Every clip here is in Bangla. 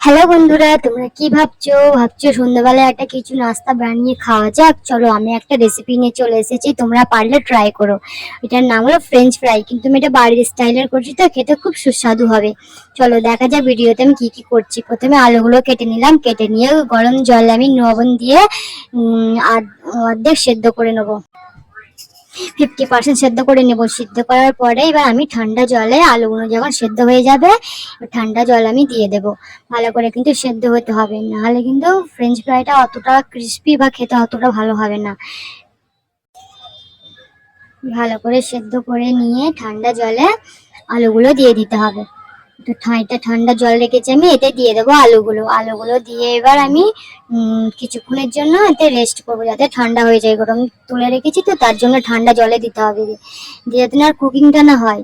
হ্যালো বন্ধুরা, তোমরা কি ভাবছো সন্ধ্যাবেলায় একটা কিছু নাস্তা বানিয়ে খাওয়া যাক। চলো, আমি একটা রেসিপি নিয়ে চলে এসেছি, তোমরা পারলে ট্রাই করো। এটার নাম হলো ফ্রেঞ্চ ফ্রাই, কিন্তু আমি এটা বাড়ির স্টাইলের করছি, তো খেতে খুব সুস্বাদু হবে। চলো দেখা যাক ভিডিওতে আমি কি কি করছি। প্রথমে আলুগুলো কেটে নিলাম, কেটে নিয়ে গরম জলে আমি লবণ দিয়ে অর্ধেক সেদ্ধ করে নেবো। 50% সেদ্ধ করে নেব। সিদ্ধ করার পরে এবার আমি ঠান্ডা জলে আলুগুলো যখন সেদ্ধ হয়ে যাবে, ঠান্ডা জল আমি দিয়ে দেব। ভালো করে কিন্তু সেদ্ধ হতে হবে, নাহলে কিন্তু ফ্রেঞ্চ ফ্রাইটা অতটা ক্রিস্পি বা খেতে অতটা ভালো হবে না। ভালো করে সেদ্ধ করে নিয়ে ঠান্ডা জলে আলুগুলো দিয়ে দিতে হবে। তো এটা ঠান্ডা জল রেখেছি, আমি এতে দিয়ে দেবো আলুগুলো দিয়ে এবার আমি কিছুক্ষণের জন্য এতে রেস্ট করবো, যাতে ঠান্ডা হয়ে যায়। গরম তুলে রেখেছি, তো তার জন্য ঠান্ডা জলে দিতে হবে, দিয়ে যাতে না কুকিংটা না হয়,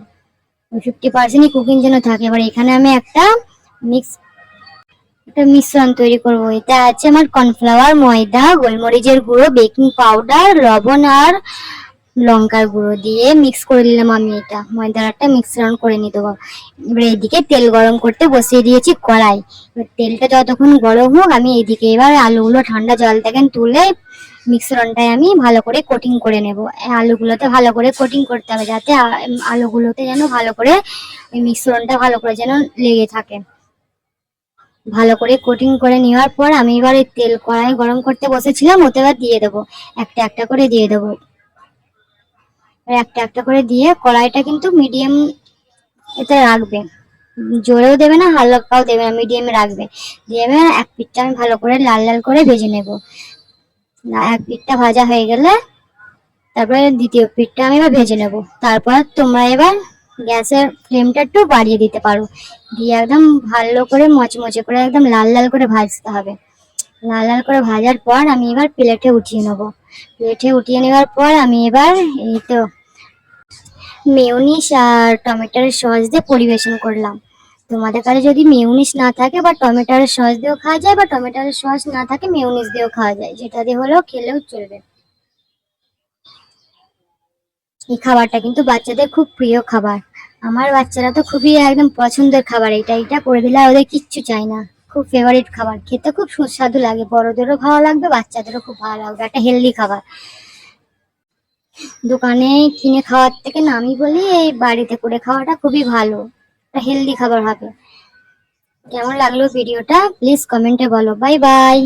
50%ই কুকিং যেন থাকে। এবার এখানে আমি একটা মিশ্রণ তৈরি করব। এটা আছে আমার কর্নফ্লাওয়ার, ময়দা, গোলমরিচের গুঁড়ো, বেকিং পাউডার, লবণ আর লঙ্কার গুঁড়ো দিয়ে মিক্স করে নিলাম। আমি এটা ময়দার একটা মিশ্রণ করে নিতে হবে। এবার এইদিকে তেল গরম করতে বসিয়ে দিয়েছি কড়াই। এবার তেলটা যতক্ষণ গরম হোক, আমি এইদিকে এবার আলুগুলো ঠান্ডা জল থেকে তুলে মিশ্রণটায় আমি ভালো করে কোটিং করে নেব। আলুগুলোতে ভালো করে কোটিং করতে হবে, যাতে আলুগুলোতে যেন ভালো করে ওই মিশ্রণটা ভালো করে যেন লেগে থাকে। ভালো করে কোটিং করে নেওয়ার পর আমি এবার তেল কড়াই গরম করতে বসেছিলাম, ওতে এবার দিয়ে দেবো, একটা একটা করে দিয়ে দেবো। একটা একটা করে দিয়ে কড়াইটা কিন্তু মিডিয়াম এতে রাখবে, জোরেও দেবে না হালকাও দেবে না, মিডিয়ামে রাখবে। দিয়ে এক পিঠটা আমি ভালো করে লাল লাল করে ভেজে নেব। এক পিঠটা ভাজা হয়ে গেলে তারপরে দ্বিতীয় পিঠটা আমি এবার ভেজে নেব। তারপর তোমরা এবার গ্যাসের ফ্লেমটা একটু বাড়িয়ে দিতে পারো, দিয়ে একদম ভালো করে মচমচে করে একদম লাল লাল করে ভাজতে হবে। লাল লাল করে ভাজার পর আমি এবার প্লেটে উঠিয়ে নেব। প্লেটে উঠিয়ে নেওয়ার পর আমি এবার এই তো মেয়োনিজ আর টমেটোর সস দিয়ে পরিবেশন করলাম। তোমাদের কাছে যদি মেয়োনিজ না থাকে বা টমেটোর সস দিয়েও খাওয়া যায়, বা টমেটোর সস না থাকে মেয়োনিজ দিয়েও খাওয়া যায়, যেটা দিয়ে হলেও খেলেও চলবে। এই খাবারটা কিন্তু বাচ্চাদের খুব প্রিয় খাবার। আমার বাচ্চারা তো খুবই একদম পছন্দের খাবার। এটা করে দিলে ওদের কিচ্ছু চাই না। খুব ফেভারিট খাবার, খেতে খুব সুস্বাদু লাগে, বড়দেরও ভালো লাগবে, বাচ্চাদেরও খুব ভালো লাগবে। একটা হেলদি খাবার। দোকানে কিনে খাওয়ার থেকে না, আমি বলি এই বাড়িতে করে খাওয়াটা খুবই ভালো, একটা হেলদি খাবার হবে। কেমন লাগলো ভিডিওটা প্লিজ কমেন্টে বলো। Bye bye.